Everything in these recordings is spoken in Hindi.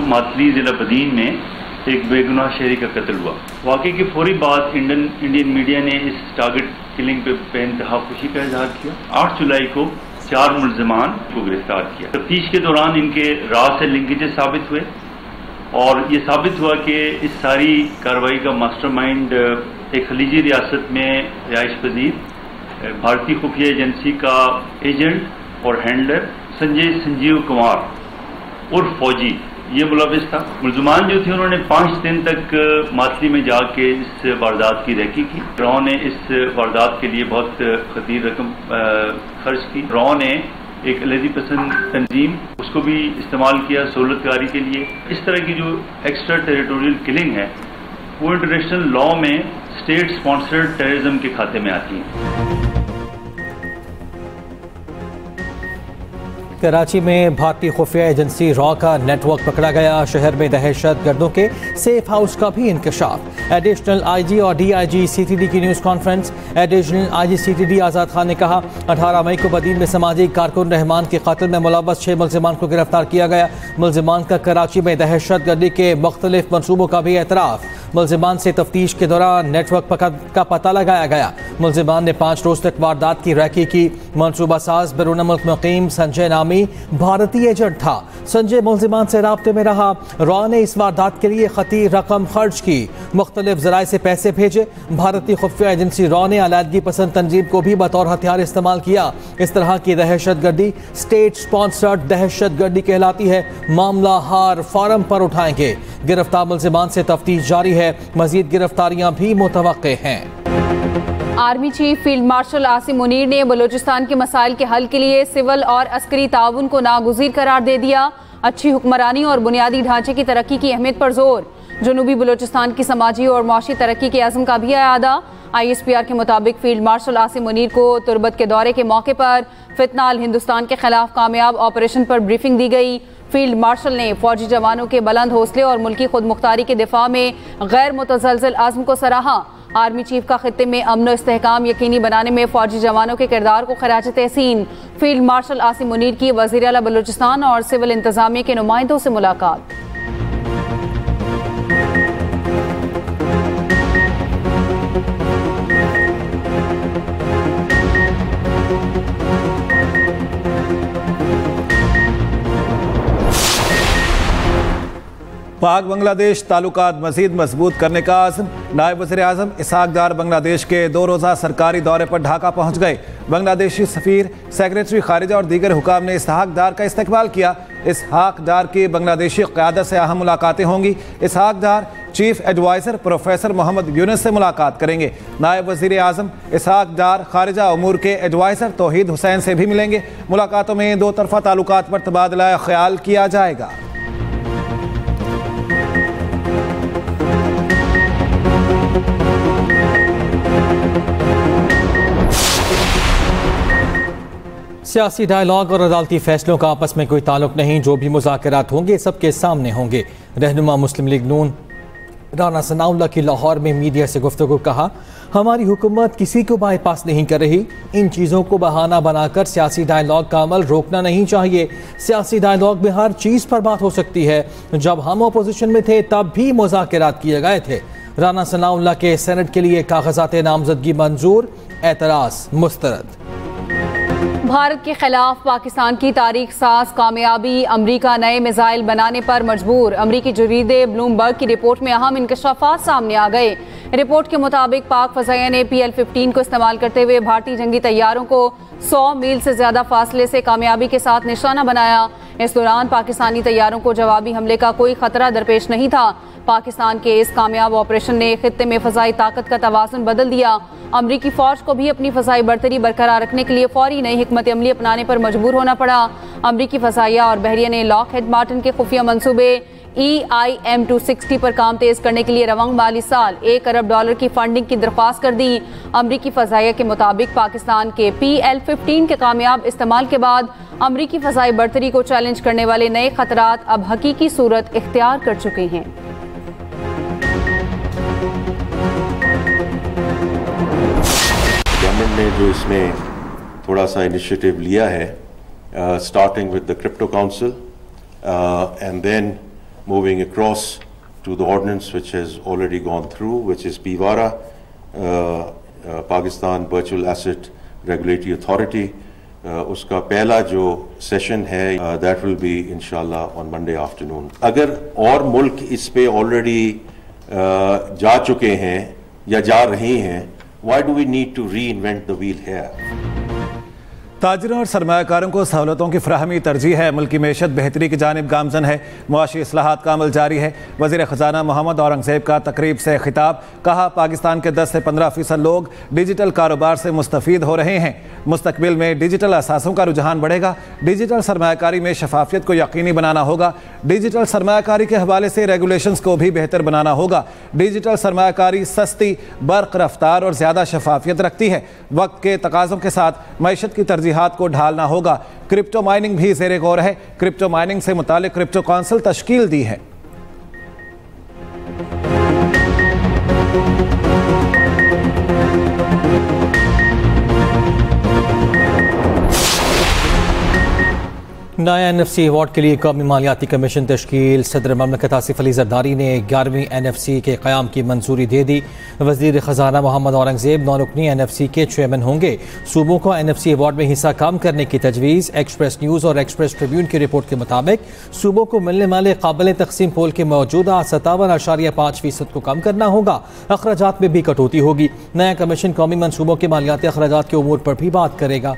मातली ज़िला बदीन में एक बेगुनाह शहरी का कत्ल हुआ। वाक़े की फौरी बाद इंडियन मीडिया ने इस टारगेट किलिंग पे बेइंतहा खुशी का इजहार किया। 8 जुलाई को 4 मुल्ज़िमान को गिरफ्तार किया। तफ्तीश के दौरान इनके राह से लिंकेजेस साबित हुए और ये साबित हुआ कि इस सारी कार्रवाई का मास्टरमाइंड एक खलीजी रियासत में रिहाइश पजीर भारतीय खुफिया एजेंसी का एजेंट और हैंडलर संजीव कुमार उर्फ फौजी ये मुलविस था। मुल्ज़िमान जो थे उन्होंने 5 दिन तक मातली में जाके इस वारदात की रेकी की। रॉ ने इस वारदात के लिए बहुत खतीर रकम खर्च की। रॉ ने एक अलहदी पसंद तंजीम उसको भी इस्तेमाल किया सहूलतकारी के लिए। इस तरह की जो एक्स्ट्रा टेरिटोरियल किलिंग है वो इंटरनेशनल लॉ में स्टेट स्पॉन्सर्ड टेररिज्म के खाते में आती है। कराची में भारतीय खुफिया एजेंसी रॉ का नेटवर्क पकड़ा गया। शहर में दहशत गर्दों के सेफ हाउस का भी इंकशाफ। एडिशनल आईजी और डीआईजी सीटीडी की news conference. Additional IG CTD Azad Khan ने कहा 18 मई को बदीन में समाजी कारकुन रहमान के कत्ल में मुलव्वस 6 मुल्ज़िमान को गिरफ्तार किया गया। मुल्ज़िमान का कराची में दहशत गर्दी के मुख्तलिफ मनसूबों का भी एतराफ़। मुल्ज़िमान से तफ्तीश के दौरान नेटवर्क का पता लगाया गया। मुल्ज़िमान ने 5 रोज़ तक वारदात की रैकी की। मनसूबा साज बैरून मुल्क मुकीम संजय नामी भारतीय एजेंट था। संजय मुल्ज़िमान से राब्ते में रहा। रॉ ने इस वारदात के लिए खतीर रकम खर्च की। मुख्तलिफ ज़राए से पैसे भेजे। भारतीय खुफिया एजेंसी रॉ ने अलहदगी पसंद तंजीम को भी बतौर हथियार इस्तेमाल किया। इस तरह की दहशत गर्दी स्टेट स्पॉन्सर्ड दहशत गर्दी कहलाती है। मामला हार फार्म पर उठाएंगे। गिरफ्तार मुल्ज़िमान से तफ्तीश जारी है। मजीद गिरफ्तारियां भी मुतवक्के हैं। Army chief field marshal Asim Munir ने बलूचिस्तान के मसाइल के हल के लिए सिविल और अस्करी ताउन को नागुज़ीर करार दे दिया। अच्छी हुक्मरानी और बुनियादी ढांचे की तरक्की की अहमियत पर जोर। जनूबी बलूचिस्तान की समाजी और माशी तरक्की के अज़्म का भी अयादा। ISPR के मुताबिक फील्ड मार्शल आसिम मुनीर को तुर्बत के दौरे के मौके पर फितना अल हिंदुस्तान के खिलाफ कामयाब ऑपरेशन पर ब्रीफिंग दी गई। फील्ड मार्शल ने फौजी जवानों के बुलंद हौसले और मुल्की खुद मुख्तारी के दिफा में गैर मुतज़लज़ल आज़म को सराहा। आर्मी चीफ का खित्ते में अमन व इस्तेहकाम यकीनी बनाने में फौजी जवानों के किरदार को खराज तहसीन। फील्ड मार्शल आसिम मुनीर की वज़ीर आला बलूचिस्तान और सिविल इंतजामिया के नुमाइंदों से मुलाकात। पाक बांग्लादेश ताल्लुकात मज़ीद मजबूत करने का आज़म। नायब वज़ीर आज़म इसहाक डार बांग्लादेश के 2 रोज़ा सरकारी दौरे पर ढाका पहुँच गए। बांग्लादेशी सफ़ीर, सेक्रेटरी खारिजा और दीगर हुकाम ने इसहाक डार का इस्तकबाल किया। इसहाक डार की बांग्लादेशी क़यादत से अहम मुलाकातें होंगी। Ishaq Dar chief adviser professor Mohammad Yunus से मुलाकात करेंगे। नायब वज़ीर आज़म इसहाक डार खारिजा उमूर के एडवाइज़र तौहीद हुसैन से भी मिलेंगे। मुलाकातों में 2 तरफ़ा ताल्लुकात पर तबादला ख्याल किया जाएगा। सियासी डायलॉग और अदालती फैसलों का आपस में कोई ताल्लुक नहीं। जो भी मुज़ाकरात होंगे सबके सामने होंगे। रहनुमा मुस्लिम लीग नून राना सनाउल्लाह की लाहौर में मीडिया से गुफ्तगू। कहा हमारी हुकूमत किसी को बाईपास नहीं कर रही। इन चीज़ों को बहाना बनाकर सियासी डायलॉग का अमल रोकना नहीं चाहिए। सियासी डायलॉग में हर चीज़ पर बात हो सकती है। जब हम अपोजिशन में थे तब भी मुज़ाकरात किए गए थे। राना सनाउल्लाह के सेनेट के लिए कागजात नामजदगी मंजूर, एतराज़ मुस्तरद। भारत के खिलाफ पाकिस्तान की तारीख साज कामयाबी। अमरीका नए मिसाइल बनाने पर मजबूर। अमरीकी जरीदे ब्लूमबर्ग की रिपोर्ट में अहम इंकशाफात सामने आ गए। रिपोर्ट के मुताबिक पाक फ़ज़ाइया ने PL-15 को इस्तेमाल करते हुए भारतीय जंगी तैयारों को 100 मील से ज़्यादा फासले से कामयाबी के साथ निशाना बनाया। इस दौरान पाकिस्तानी तैयारों को जवाबी हमले का कोई खतरा दरपेश नहीं था। पाकिस्तान के इस कामयाब ऑपरेशन ने खित्ते में फ़ज़ाई ताकत का तवाज़ुन बदल दिया। अमरीकी फ़ौज को भी अपनी फ़ज़ाई बरतरी बरकरार रखने के लिए फ़ौरी नई हिकमत अमली अपनाने पर मजबूर होना पड़ा। अमरीकी फ़ज़ाइया और बहरिया ने लॉकहीड मार्टिन के खुफिया मंसूबे EIM-260 पर काम तेज़ करने के लिए रवांग माली साल $1 अरब की फंडिंग की दरख्वास्त कर दी। अमरीकी फ़ज़ाइया के मुताबिक पाकिस्तान के PL-15 के कामयाब इस्तेमाल के बाद अमरीकी फ़ज़ाई बरतरी को चैलेंज करने वाले नए खतरात अब हकीकी सूरत इख्तियार कर चुके हैं। गवर्नमेंट ने जो इसमें थोड़ा सा इनिशिएटिव लिया है, starting with the crypto council and then moving across to the ordinance which has already gone through, which is PVARA, Pakistan Virtual Asset Regulatory Authority. उसका पहला जो सेशन है दैट विल बी इंशाल्लाह ऑन मंडे आफ्टरनून. अगर और मुल्क इस पे ऑलरेडी जा चुके हैं या जा रहे हैं, why do we need to reinvent the wheel here? ताजिरों और सरमायाकारों को सहूलतों की फ्राहमी तरजीह है. मुल्क की मैशत बेहतरी की जानिब गामजन है. मुआशी इस्लाहात का अमल जारी है. वज़ीर ख़जाना मोहम्मद औरंगज़ेब का तकरीब से खिताब. कहा पाकिस्तान के 10 से 15% लोग डिजिटल कारोबार से मुस्तफ़ीद हो रहे हैं. मुस्तकबिल में डिजिटल असासों का रुझान बढ़ेगा. डिजिटल सरमायाकारी में शफाफियत को यकीनी बनाना होगा. डिजिटल सरमायाकारी के हवाले से रेगुलेशंस को भी बेहतर बनाना होगा. डिजिटल सरमायाकारी सस्ती, बर्क रफ्तार और ज़्यादा शफाफियत रखती है. वक्त के तकाज़ों के साथ मैशत की तरजीहात को ढालना होगा. क्रिप्टो माइनिंग भी ज़ेरे गौर है. क्रिप्टो माइनिंग से मुतालिक क्रिप्टो काउंसिल तश्कील दी है. नया NFC अवार्ड के लिए कौमी मालियाती कमीशन तश्कील. सदर ममलकत आसिफ अली जरदारी ने 11वीं NFC के क़याम की मंजूरी दे दी. वज़ीर ख़जाना मोहम्मद औरंगज़ेब 9 रुकनी NFC के चेयरमैन होंगे. सूबों को NFC अवार्ड में हिस्सा कम करने की तजवीज़. एक्सप्रेस न्यूज़ और एक्सप्रेस ट्रिब्यून की रिपोर्ट के मुताबिक सूबों को मिलने वाले काबिल तकसीम पोल के मौजूदा 57.5% को कम करना होगा. अखराजात में भी कटौती होगी. नया कमीशन कौमी मनसूबों के मालियाती अखराजात के उमूर पर भी बात करेगा.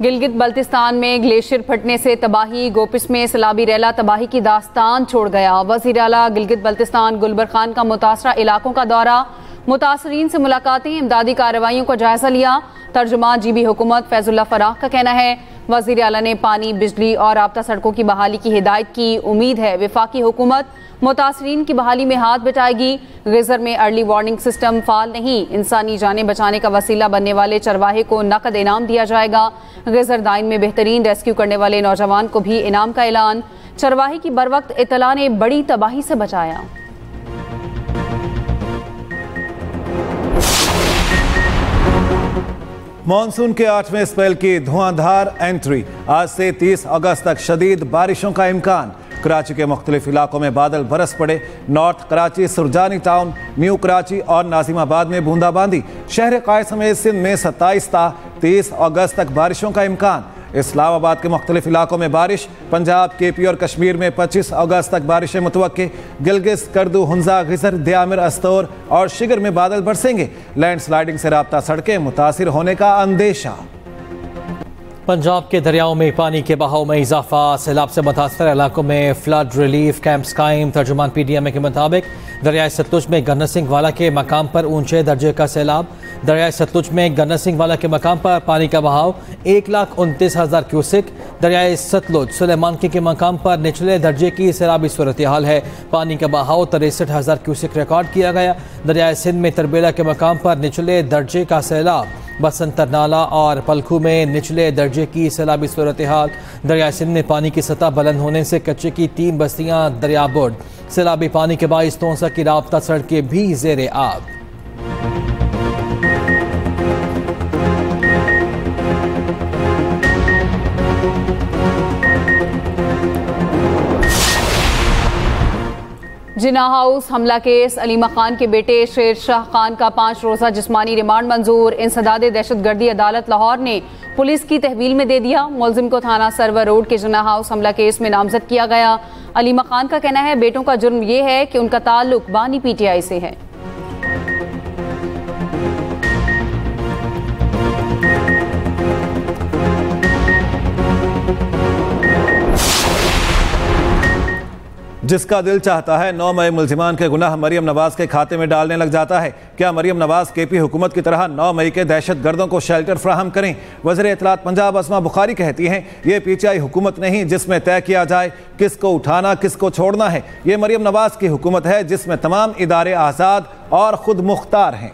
गिलगित बल्तिस्तान में ग्लेशियर फटने से तबाही. गोपिस में सैलाबी रैला तबाही की दास्तान छोड़ गया. वज़ीर आला गिलगित बल्तिस्तान गुलबर खान का मुतासरा इलाकों का दौरा. मुतासरीन से मुलाकातें. इमदादी कार्रवाइयों का जायजा लिया. तर्जुमान GB हुकूमत फैजुल्ला फराह का कहना है वज़ीर आला ने पानी, बिजली और राब्ता सड़कों की बहाली की हिदायत की. उम्मीद है वफाकी हुकूमत मुतासरीन की बहाली में हाथ बटाएगी. गिज़र में अर्ली वार्निंग सिस्टम फाल नहीं. इंसानी जानें बचाने का वसीला बनने वाले चरवाहे को नकद इनाम दिया जाएगा. गिज़र दाइन में बेहतरीन रेस्क्यू करने वाले नौजवान को भी इनाम का ऐलान. चरवाहे की बरवक्त इत्तला ने बड़ी तबाही से बचाया. मानसून के 8वें स्पेल की धुआंधार एंट्री. आज से 30 अगस्त तक शदीद बारिशों का इम्कान. कराची के मुख्तलिफ इलाकों में बादल बरस पड़े. North Karachi, Surjani town, new Karachi और नाजिमाबाद में बूंदाबांदी. शहर कायद समेत सिंध में 27 ता 30 अगस्त तक बारिशों का इम्कान. इस्लामाबाद के मुख्तलिफ इलाकों में बारिश. पंजाब, KP और कश्मीर में 25 अगस्त तक बारिशें मुतवक्के. गिलगित, करदू, हुंजा, गिजर, दियामिर, अस्तौर और शिगर में बादल बरसेंगे. लैंडस्लाइडिंग से राब्ता सड़कें मुतासिर होने का अंदेशा. पंजाब के दरियाओं में पानी के बहाव में इजाफा. सैलाब से मुतासर इलाकों में फ्लड रिलीफ कैंप्स कायम. तर्जुमान PDMA के मुताबिक दरियाए सतलुज में गन्ना सिंह वाला के मकाम पर ऊंचे दर्जे का सैलाब. दरियाए सतलुज में गन्ना सिंह वाला के मकाम पर पानी का बहाव 1,29,000 क्यूसिक. दरियाए सतलुज सुलेमानकी के मकाम पर निचले दर्जे की सैलाबी सूरत हाल है. पानी का बहाव 63,000 क्यूसिक रिकॉर्ड किया गया. दरियाए सिंध में तरबेला के मकाम पर निचले दर्जे का सैलाब. बसंतर नाला और पलखू में निचले दर्जे की सैलाबी सूरत हाल. दरियाए सिंध में पानी की सतह बुलंद होने से कच्चे की 3 बस्तियां दरियाबुर्द. सैलाबी पानी के बाइस तोंसा की राब्ता सड़कें भी ज़ेरे आब. जिना हाउस हमला केस. अलीमा खान के बेटे शेर शाह खान का 5 रोज़ा जिस्मानी रिमांड मंजूर. इंसदादे दहशतगर्दी अदालत लाहौर ने पुलिस की तहवील में दे दिया. मुलजिम को थाना सरवर रोड के जिना हाउस हमला केस में नामजद किया गया. अलीमा खान का कहना है बेटों का जुर्म यह है कि उनका ताल्लुक बानी PTI से है. जिसका दिल चाहता है 9 मई मुल्जिमान के गुनाह मरियम नवाज के खाते में डालने लग जाता है. क्या मरियम नवाज KP हुकूमत की तरह 9 मई के दहशत गर्दों को शेल्टर फ्राहम करें? वज़ीर इत्तलात पंजाब अस्मा बुखारी कहती हैं ये PTI हुकूमत नहीं जिसमें तय किया जाए किसको उठाना किसको छोड़ना है. ये मरियम नवाज की हुकूमत है जिसमें तमाम इदारे आज़ाद और खुद मुख्तार हैं.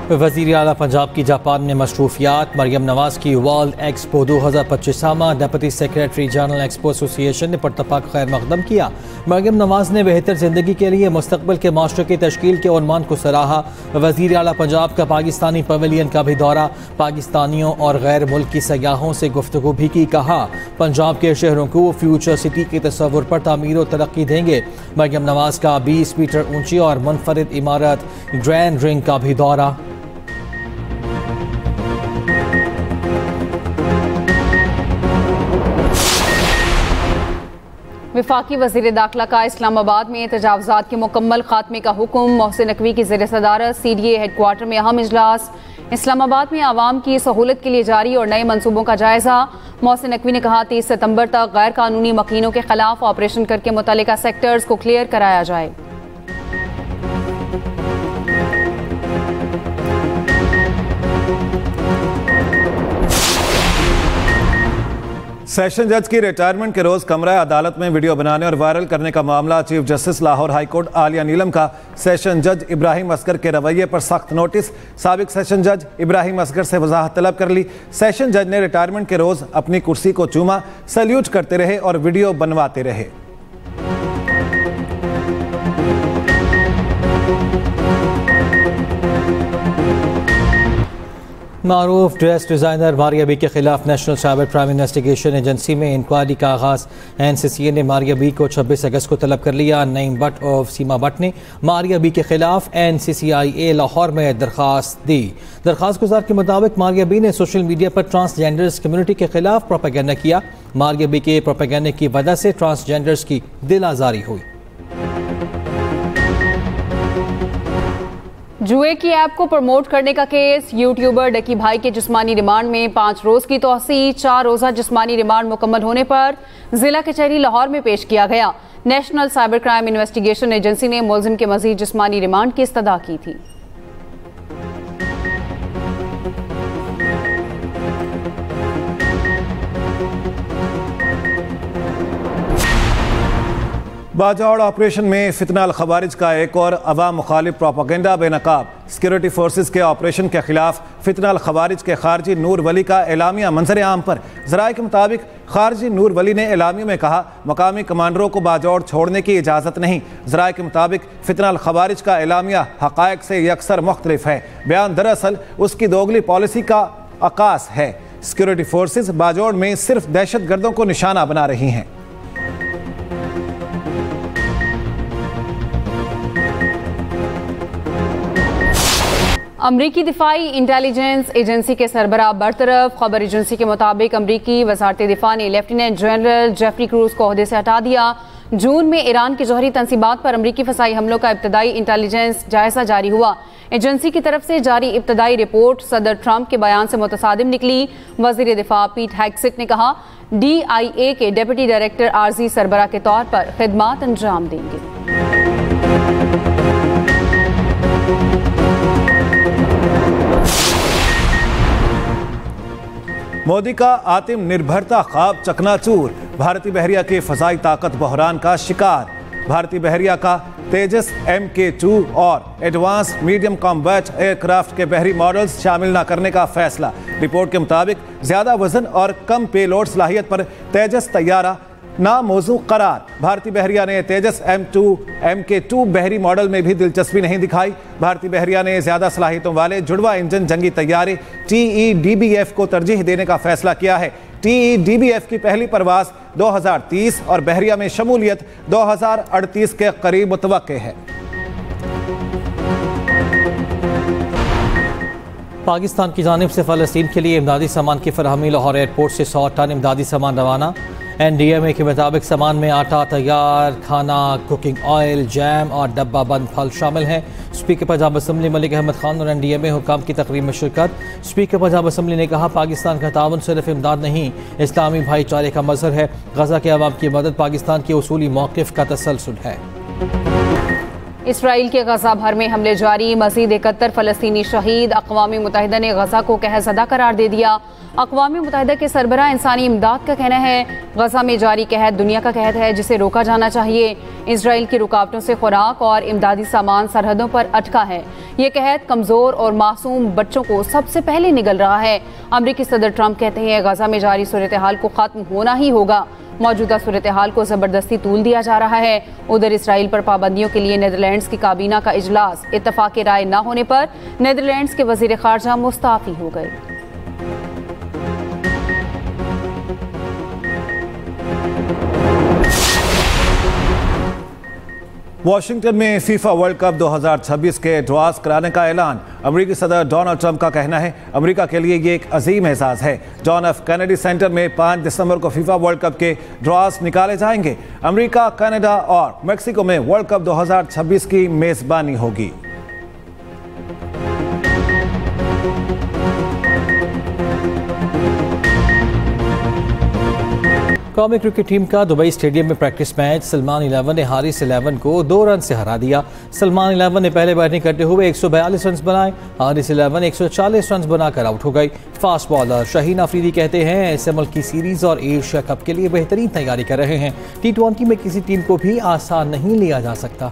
वज़ीर आला पंजाब की जापान में मसरूफियात। मरियम नवाज की world expo 2025 deputy secretary general expo association ने परतपाक खैर मकदम किया। मरियम नवाज ने बेहतर ज़िंदगी के लिए मुस्तकबिल के माशरे की तश्कील के उन्मान को सराहा। वज़ीर आला पंजाब का पाकिस्तानी पवेलियन का भी दौरा, पाकिस्तानियों और गैर मुल्की सयाहों से गुफ्तगू भी की। कहा पंजाब के शहरों को फ्यूचर सिटी के तस्वुर पर तामीर और तरक्की देंगे। मरियम नवाज का 20 मीटर ऊंची और मुनफरिद इमारत ग्रैंड रिंग का भी दौरा। वफाकी वज़ीर दाखिला का इस्लामाबाद में तजावुज़ात के मुकम्मल खात्मे का हुक्म। मोहसिन नकवी की ज़ेर सदारत CDA हेडक्वार्टर में अहम इजलास। इस्लामाबाद में आवाम की सहूलत के लिए जारी और नए मनसूबों का जायजा। मोहसिन नकवी ने कहा 30 सितंबर तक गैर कानूनी मकीनों के खिलाफ ऑपरेशन करके मुतल्लिका सेक्टर्स को क्लियर कराया जाए। सेशन जज की रिटायरमेंट के रोज कमरा अदालत में वीडियो बनाने और वायरल करने का मामला। Chief justice Lahore high court Aliya Neelum का सेशन जज इब्राहिम असगर के रवैये पर सख्त नोटिस। साबिक सेशन जज इब्राहिम असगर से वजाहत तलब कर ली। सेशन जज ने रिटायरमेंट के रोज अपनी कुर्सी को चूमा, सैल्यूट करते रहे और वीडियो बनवाते रहे। मारूफ ड्रेस डिज़ाइनर मारिया बी के खिलाफ national cyber crime investigation agency में इंक्वायरी का आगाज़। NCCA ने मारिया बी को 26 अगस्त को तलब कर लिया। नईम भट्ट और सीमा भट्ट ने मारिया बी के खिलाफ NCCIA लाहौर में दरख्वास्त दी। दरख्वास्त गुजार के मुताबिक मारिया बी ने सोशल मीडिया पर ट्रांसजेंडर्स कम्युनिटी के खिलाफ प्रोपेगेंडा किया। मारिया बी के प्रोपेगेंडा की वजह से ट्रांसजेंडर्स की दिल आज़ारी हुई। जुए की ऐप को प्रमोट करने का केस। यूट्यूबर डकी भाई के जिस्मानी रिमांड में 5 रोज की तौसीह। 4 रोजा जिस्मानी रिमांड मुकम्मल होने पर जिला कचहरी लाहौर में पेश किया गया। National cyber crime investigation agency ने मुलजिम के मजीद जिस्मानी रिमांड की इस्तदा की थी। बाजौड़ ऑपरेशन में फितना अल खवारिज का एक और अवाम मुखालिफ प्रोपेगेंडा बेनकाब। सिक्योरिटी फोर्सेस के ऑपरेशन के खिलाफ फितना अल खवारिज के खारजी नूर वली का एलामिया मंजर आम पर। ज़राए के मुताबिक खारजी नूर वली ने एलामिया में कहा मकामी कमांडरों को बाजौड़ छोड़ने की इजाज़त नहीं। ज़राए के मुताबिक फितना अल खवारिज का एलामिया हक़ाइक़ से यकसर मुख्तलिफ है। बयान दरअसल उसकी दोगली पॉलिसी का अकास है। सिक्योरिटी फोर्सेस बाजौड़ में सिर्फ दहशत गर्दों को निशाना बना रही हैं। अमरीकी दिफाई इंटेलिजेंस एजेंसी के सरबराह बरतरफ। खबर एजेंसी के मुताबिक अमरीकी वजारत दिफा ने लेफ्टिनेंट जनरल जेफरी क्रूज को ओहदे से हटा दिया। जून में ईरान के जौहरी तंसीबात पर अमरीकी फसाई हमलों का इब्तदाई इंटेलिजेंस जायजा जारी हुआ। एजेंसी की तरफ से जारी इब्तदाई रिपोर्ट सदर ट्रंप के बयान से मुतसादिम निकली। वजीर दिफा पीट हेग्सेट ने कहा DIA के डिप्टी डायरेक्टर आर्जी सरबराह के तौर पर खिदमात अंजाम देंगे। मोदी का आत्मनिर्भरता ख्वाब चकनाचूर। भारतीय बहरिया की फजाई ताकत बहरान का शिकार। भारतीय बहरिया का तेजस MK2 और एडवांस मीडियम कॉम्बैट एयरक्राफ्ट के बहरी मॉडल्स शामिल न करने का फैसला। रिपोर्ट के मुताबिक ज्यादा वजन और कम पेलोड सलाहियत पर तेजस तैयारा नामौजू करार। भारतीय बहरिया ने तेजस MK2 बहरी मॉडल में भी दिलचस्पी नहीं दिखाई। भारतीय बहरिया ने ज्यादा सलाहियतों वाले जुड़वा इंजन जंगी तैयारे TEDBF को तरजीह देने का फैसला किया है। TEDBF की पहली परवाज 2030 और बहरिया में शमूलियत 2038 के करीब मुतवक्के है। पाकिस्तान की जानिब से फ़लस्तीन के लिए इमदादी सामान की फरहमी। लाहौर एयरपोर्ट से 100 टन इमदादी सामान रवाना। NDMA के मुताबिक सामान में आटा, तैयार खाना, कुकिंग ऑयल, जैम और डब्बा बंद फल शामिल हैं। स्पीकर पंजाब असम्बली मलिक अहमद खान और NDMA हुकाम की तकरीब में शिरकत। स्पीकर पंजाब असम्बली ने कहा पाकिस्तान का ताउन सिर्फ इमदाद नहीं, इस्लामी भाईचारे का मज़हर है। गजा के अवाम की मदद पाकिस्तान के उसूली मौक़िफ़ का तसलसल है। इसराइल के गजा भर में हमले जारी, मज़ीद 71 फ़लस्तीनी शहीद। अक़वाम मुत्तहिदा ने गजा को कहरज़दा करार दे दिया। अक़वाम मुत्तहिदा के सरबराह इंसानी इमदाद का कहना है गजा में जारी कहत दुनिया का कहत है जिसे रोका जाना चाहिए। इसराइल की रुकावटों से खुराक और इमदादी सामान सरहदों पर अटका है। ये कहत कमज़ोर और मासूम बच्चों को सबसे पहले निगल रहा है। अमरीकी सदर ट्रंप कहते हैं गजा में जारी सूरत हाल को ख़त्म होना ही होगा। मौजूदा सूरत हाल को ज़बरदस्ती तूल दिया जा रहा है। उधर इसराइल पर पाबंदियों के लिए नीदरलैंड्स की काबीना का इजलास, इत्तफाक़ राय न होने पर नीदरलैंड्स के वज़ीर ख़ारजा मुस्ताफ़ी हो गए। वाशिंगटन में फीफा वर्ल्ड कप 2026 के ड्रॉज कराने का ऐलान। अमेरिकी सदर डोनाल्ड ट्रंप का कहना है अमेरिका के लिए ये एक अजीम एहसास है। जॉन एफ कैनेडी सेंटर में 5 दिसंबर को फीफा वर्ल्ड कप के ड्रॉज निकाले जाएंगे। अमेरिका, कनाडा और मेक्सिको में वर्ल्ड कप 2026 की मेजबानी होगी। कौमी क्रिकेट टीम का दुबई स्टेडियम में प्रैक्टिस मैच सलमान 11 ने हारिस 11 को 2 रन से हरा दिया। सलमान 11 ने पहले बैटिंग करते हुए 142 रन बनाए। हारिस 11 140 रन बनाकर आउट हो गई। फास्ट बॉलर शाहीन अफरीदी कहते हैं ऐसे मुल्क की सीरीज और एशिया कप के लिए बेहतरीन तैयारी कर रहे हैं। T20 में किसी टीम को भी आसान नहीं लिया जा सकता।